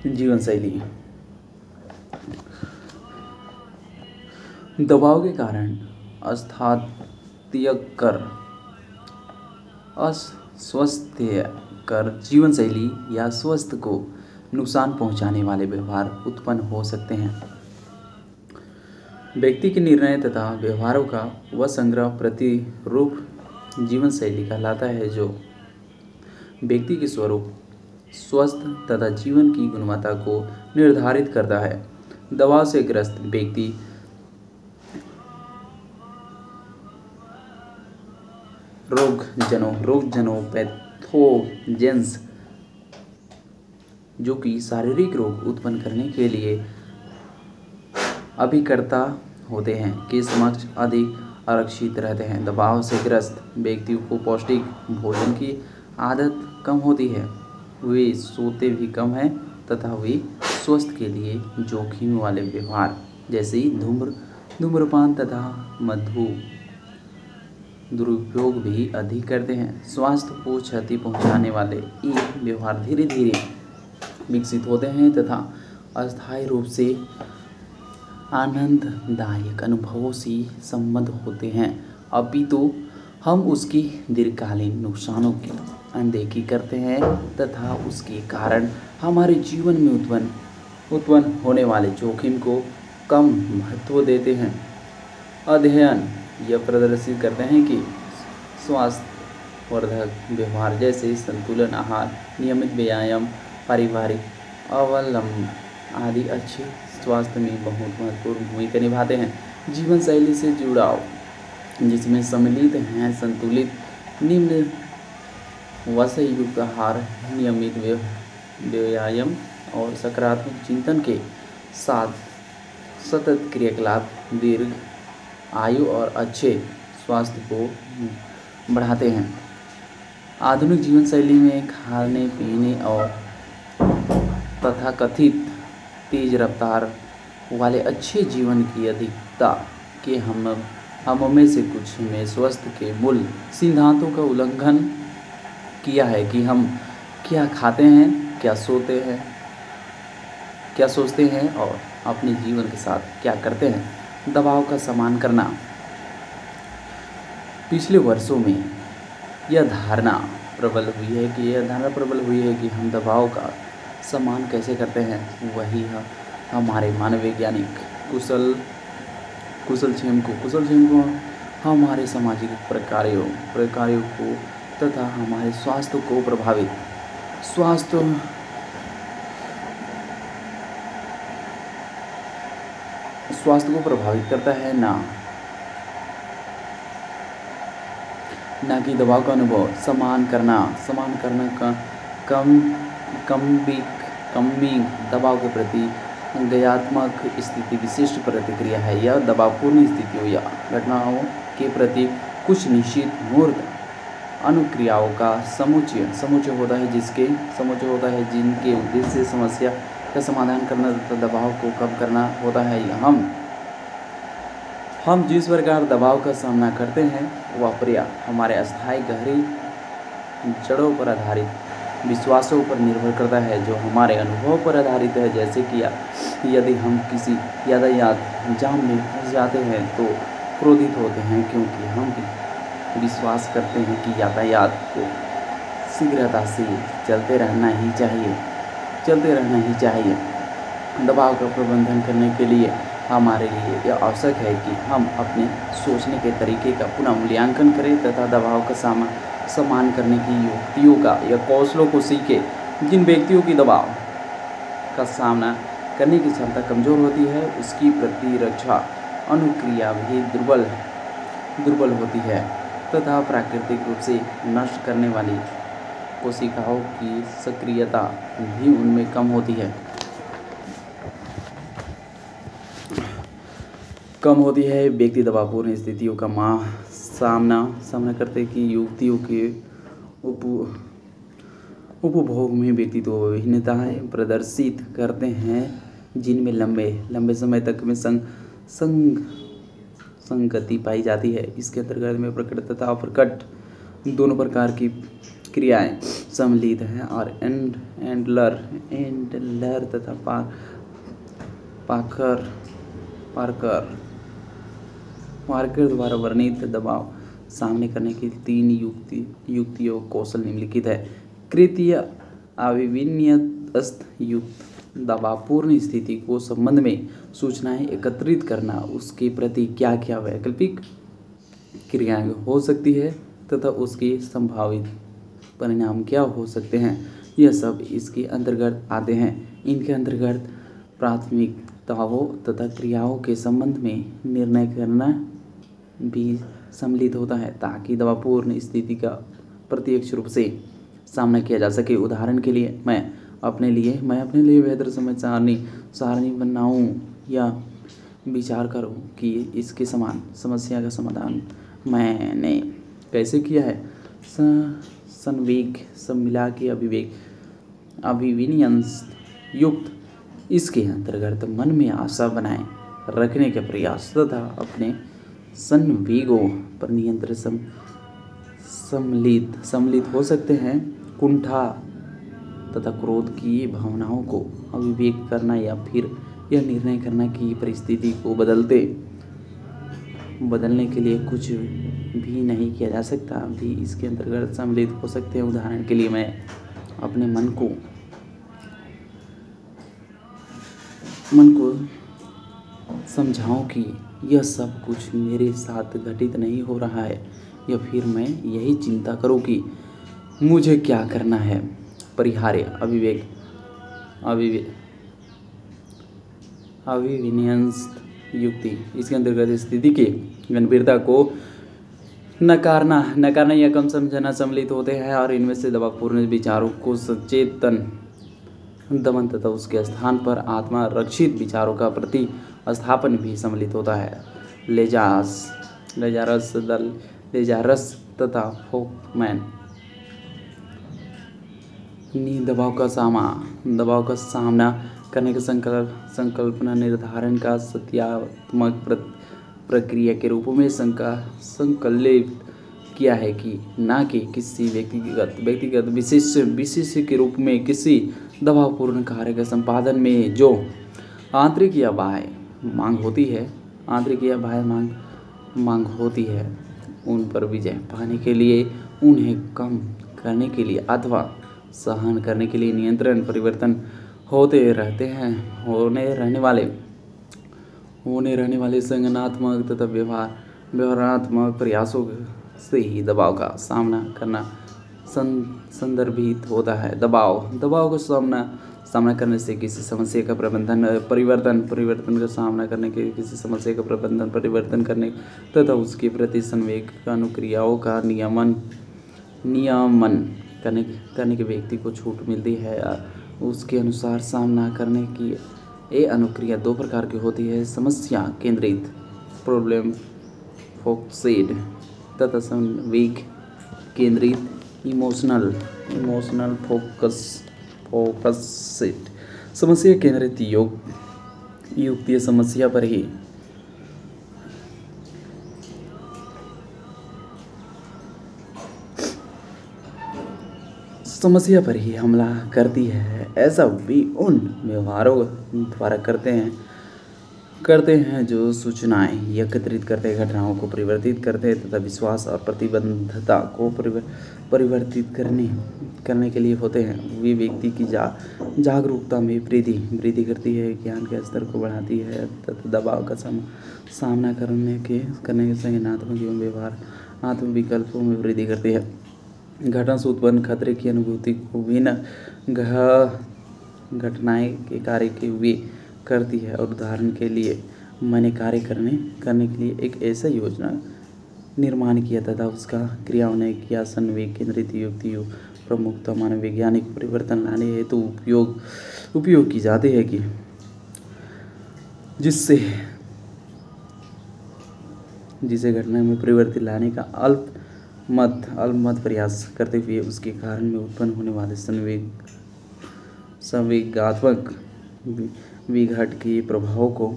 जीवन शैली। दबाव के कारण अस्वास्थ्यकर अस्वस्थकर जीवन शैली या स्वास्थ्य को नुकसान पहुंचाने वाले व्यवहार उत्पन्न हो सकते हैं। व्यक्ति के निर्णय तथा व्यवहारों का वह संग्रह प्रतिरूप जीवन शैली कहलाता है, जो व्यक्ति के स्वरूप, स्वस्थ तथा जीवन की गुणवत्ता को निर्धारित करता है। दबाव से ग्रस्त व्यक्ति रोगजनों पैथोजेंस जो कि शारीरिक रोग उत्पन्न करने के लिए अभिकर्ता होते हैं के समक्ष अधिक आरक्षित रहते हैं। दबाव से ग्रस्त व्यक्तियों को पौष्टिक भोजन की आदत कम होती है, वे सोते भी कम हैं तथा वे स्वास्थ्य के लिए जोखिम वाले व्यवहार जैसे धूम्रपान तथा मधु दुरुपयोग भी अधिक करते हैं। स्वास्थ्य को क्षति पहुंचाने वाले ये व्यवहार धीरे धीरे विकसित होते हैं तथा अस्थायी रूप से आनंददायक अनुभवों से संबद्ध होते हैं, अपितु हम उसकी दीर्घकालीन नुकसानों की अनदेखी करते हैं तथा उसके कारण हमारे जीवन में उत्पन्न होने वाले जोखिम को कम महत्व देते हैं। अध्ययन यह प्रदर्शित करते हैं कि स्वास्थ्यवर्धक व्यवहार जैसे संतुलन आहार, नियमित व्यायाम, पारिवारिक अवलंबन आदि अच्छे स्वास्थ्य में बहुत महत्वपूर्ण भूमिका निभाते हैं। जीवन शैली से जुड़ाव जिसमें सम्मिलित हैं संतुलित निम्न वसायुक्त आहार, नियमित व्यायाम और सकारात्मक चिंतन के साथ सतत क्रियाकलाप दीर्घ आयु और अच्छे स्वास्थ्य को बढ़ाते हैं। आधुनिक जीवन शैली में खाने पीने और तथाकथित तेज रफ्तार वाले अच्छे जीवन की अधिकता के हम में से कुछ में स्वास्थ्य के मूल सिद्धांतों का उल्लंघन किया है कि हम क्या खाते हैं, क्या सोचते हैं और अपने जीवन के साथ क्या करते हैं। दबाव का सम्मान करना। पिछले वर्षों में यह धारणा प्रबल हुई है कि हम दबाव का सम्मान कैसे करते हैं, वही हमारे मानववैज्ञानिक कुशलक्षेम को हमारे सामाजिक प्रकारों को तथा हमारे स्वास्थ्य को प्रभावित करता है, ना कि दबाव का अनुभव। सम्मान करना का कमी दबाव के प्रति ज्ञानात्मक स्थिति विशिष्ट प्रतिक्रिया है। यह दबावपूर्ण स्थितियों या घटनाओं के प्रति कुछ निश्चित मूर्त अनुक्रियाओं का समुच्चय होता है जिनके उद्देश्य समस्या का समाधान करना तथा दबाव को कम करना होता है। हम जिस प्रकार दबाव का सामना करते हैं वह क्रिया हमारे अस्थायी गहरी जड़ों पर आधारित विश्वासों पर निर्भर करता है, जो हमारे अनुभव पर आधारित है। जैसे कि यदि हम किसी यातायात जाम में फंस जाते हैं तो क्रोधित होते हैं, क्योंकि हम विश्वास करते हैं कि यातायात को शीघ्रता से चलते रहना ही चाहिए। दबाव का प्रबंधन करने के लिए हमारे लिए यह आवश्यक है कि हम अपने सोचने के तरीके का पुनः मूल्यांकन करें तथा दबाव का सम्मान करने की युक्तियों का या कौशलों को सीखें। जिन व्यक्तियों की दबाव का सामना करने की क्षमता कमजोर होती है, उसकी प्रतिरक्षा अनुक्रिया भी दुर्बल होती है तथा प्राकृतिक रूप से नष्ट करने वाली कोशिकाओं की सक्रियता भी उनमें कम होती है। व्यक्ति दबावपूर्ण स्थितियों का सामना करते कि युक्तियों के उपभोग में व्यक्तित्व विभिन्नताएं प्रदर्शित करते हैं, जिनमें लंबे समय तक में संगति पाई जाती है। इसके अंतर्गत में प्रकट तथा अप्रकट दोनों प्रकार की क्रियाएं सम्मिलित हैं और एंडलर तथा पार्कर पार्कर द्वारा वर्णित दबाव सामने करने की 3 युक्तियों कौशल निम्नलिखित है। कृतीय अविन्यस्त युक्त दबावपूर्ण स्थिति को संबंध में सूचनाएं एकत्रित करना, उसके प्रति क्या क्या वैकल्पिक क्रियाएं हो सकती है तथा उसके संभावित परिणाम क्या हो सकते हैं, यह सब इसके अंतर्गत आते हैं। इनके अंतर्गत प्राथमिकताओं तथा क्रियाओं के संबंध में निर्णय करना भी सम्मिलित होता है ताकि दबावपूर्ण स्थिति का प्रत्यक्ष रूप से सामना किया जा सके। उदाहरण के लिए मैं अपने लिए बेहतर समय सारणी बनाऊं या विचार करूं कि इसके समान समस्या का समाधान मैंने कैसे किया है। संवेग सब मिला के अभिविन्यस्त युक्त इसके अंतर्गत मन में आशा बनाए रखने के प्रयास तथा अपने संवेगों पर नियंत्रण सम्मिलित हो सकते हैं। कुंठा तथा क्रोध की भावनाओं को अभिव्यक्त करना या फिर यह निर्णय करना कि परिस्थिति को बदलने के लिए कुछ भी नहीं किया जा सकता भी इसके अंतर्गत सम्मिलित हो सकते हैं। उदाहरण के लिए मैं अपने मन को समझाऊं कि यह सब कुछ मेरे साथ घटित नहीं हो रहा है या फिर मैं यही चिंता करूं कि मुझे क्या करना है। परिहार्य अभिविन्यस्त युक्ति इसके अंतर्गत स्थिति की गंभीरता को नकारना या कम समझना सम्मिलित होते हैं और इनमें से दबावपूर्ण विचारों को सचेतन दमन तथा उसके स्थान पर आत्मा रक्षित विचारों का प्रतिस्थापन भी सम्मिलित होता है। लेजारस तथा फोकमैन ने दबाव का सामना करने के संकल्पना निर्धारण का सत्यात्मक प्रक्रिया के रूप में संकल्पित किया है कि न कि किसी व्यक्तिगत विशेष के रूप में किसी दबावपूर्ण कार्य के संपादन में जो आंतरिक या बाह्य मांग होती है उन पर विजय पाने के लिए, उन्हें कम करने के लिए अथवा सहन करने के लिए नियंत्रण परिवर्तन होते रहने वाले संज्ञानात्मक तथा व्यवहारात्मक प्रयासों से ही दबाव का सामना करना संदर्भित होता है। दबाव का सामना करने से किसी समस्या का परिवर्तन का सामना करने के किसी समस्या का परिवर्तन करने तथा उसके प्रति संवेग अनुक्रियाओं का नियमन करने के व्यक्ति को छूट मिलती है। उसके अनुसार सामना करने की ये अनुक्रिया 2 प्रकार की होती है: समस्या केंद्रित प्रॉब्लम फोकस्ड तथा संवेग केंद्रित इमोशनल फोकस्ड। समस्या केंद्रित युक्ति समस्या पर ही हमला करती है। ऐसा भी उन व्यवहारों द्वारा करते हैं जो सूचनाएं एकत्रित करते, घटनाओं को परिवर्तित करते तथा विश्वास और प्रतिबद्धता को परिवर्तित करने के लिए होते हैं। वे व्यक्ति की जागरूकता में वृद्धि करती है, ज्ञान के स्तर को बढ़ाती है तथा दबाव का सामना करने के संज्ञानात्मक एवं व्यवहारात्मक विकल्पों में वृद्धि करती है। घटना से उत्पन्न खतरे की अनुभूति को विभिन्न घटनाएं के कार्य के वे करती है। और उदाहरण के लिए मैंने कार्य करने के लिए एक ऐसा योजना निर्माण किया तथा उसका क्रियाओं ने किया। संवेग केंद्रित युक्तियों प्रमुखता मानव वैज्ञानिक परिवर्तन लाने हेतु उपयोग की जाती है कि जिसे घटना में परिवर्तन लाने का अल्पमत प्रयास करते हुए उसके कारण में उत्पन्न होने वाले संवेगात्मक विघट के प्रभाव को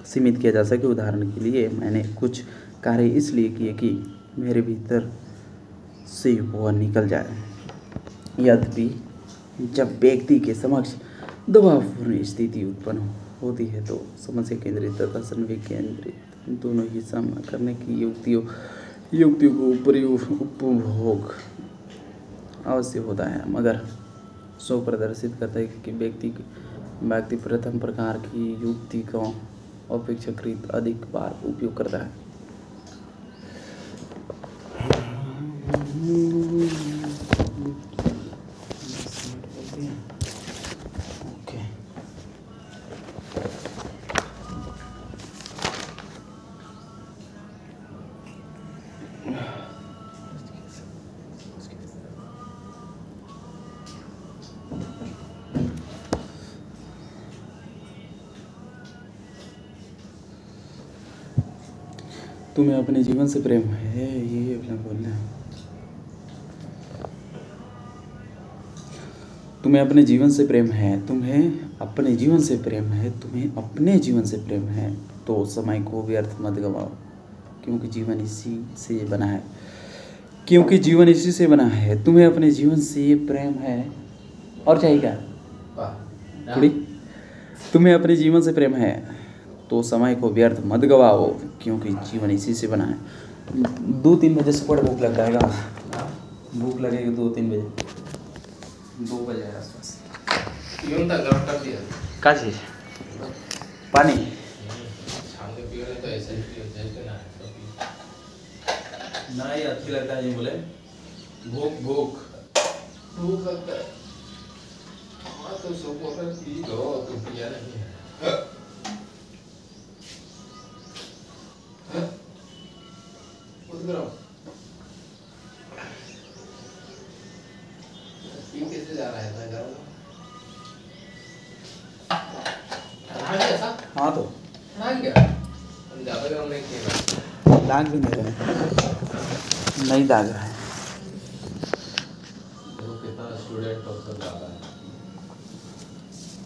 सीमित किया जा सके। उदाहरण के लिए मैंने कुछ कार्य इसलिए किए कि मेरे भीतर से वह निकल जाए। यद्यपि जब व्यक्ति के समक्ष दबावपूर्ण स्थिति उत्पन्न होती है तो समस्या केंद्रित तथा संविकेंद्रित दोनों ही सामना करने की युक्तियों को उपभोग अवश्य होता है, मगर शो प्रदर्शित करता है कि व्यक्ति प्रथम प्रकार की युक्ति का अपेक्षाकृत अधिक बार उपयोग करता है। तुम्हें अपने जीवन से प्रेम है, ये अपना बोलना है। तुम्हें अपने जीवन से प्रेम है, तुम्हें अपने जीवन से प्रेम है, तुम्हें अपने जीवन से प्रेम है तो समय को व्यर्थ मत गवाओ, क्योंकि जीवन इसी से बना है। तुम्हें अपने जीवन से प्रेम है और चाहिए क्या थोड़ी। तुम्हें अपने जीवन से प्रेम है तो समय को व्यर्थ मत गवाओ, क्योंकि जीवन इसी से बना है। 2-3 बजे से भूख लग जाएगा, भूख लगेगी 2-3 बजे, 2 बजे आसपास। क्या चीज़? पानी नहीं अच्छी लगता है, ये बोले भूख लगता है। हाँ तो सुबह का पी लो, तुम पिया नहीं है। कैसे जा रहा है घर? हाँ तो दाग भी नहीं रहे, नहीं दाग रहा है। स्टूडेंट ज़्यादा है,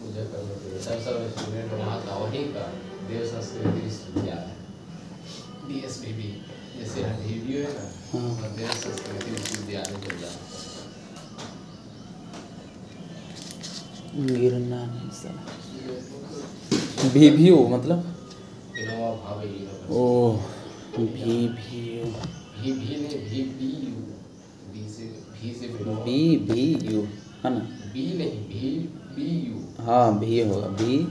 मुझे सब स्टूडेंट वहाँ का वहीं का देव संस्कृति विश्वविद्यालय DSBB, जैसे DBU है ना, देव संस्कृति विश्वविद्यालय चल रहा है। गिरना नहीं सर, VBU मतलब इनोवा भाभी। ओह VBU, VBU है ना? B नहीं, VBU। हाँ भी होगा, VBU।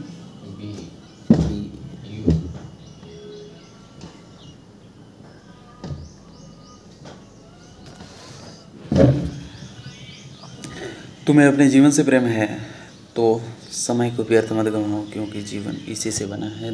तुम्हें अपने जीवन से प्रेम है तो समय को व्यर्थ मत गवाओ, क्योंकि जीवन इसी से बना है।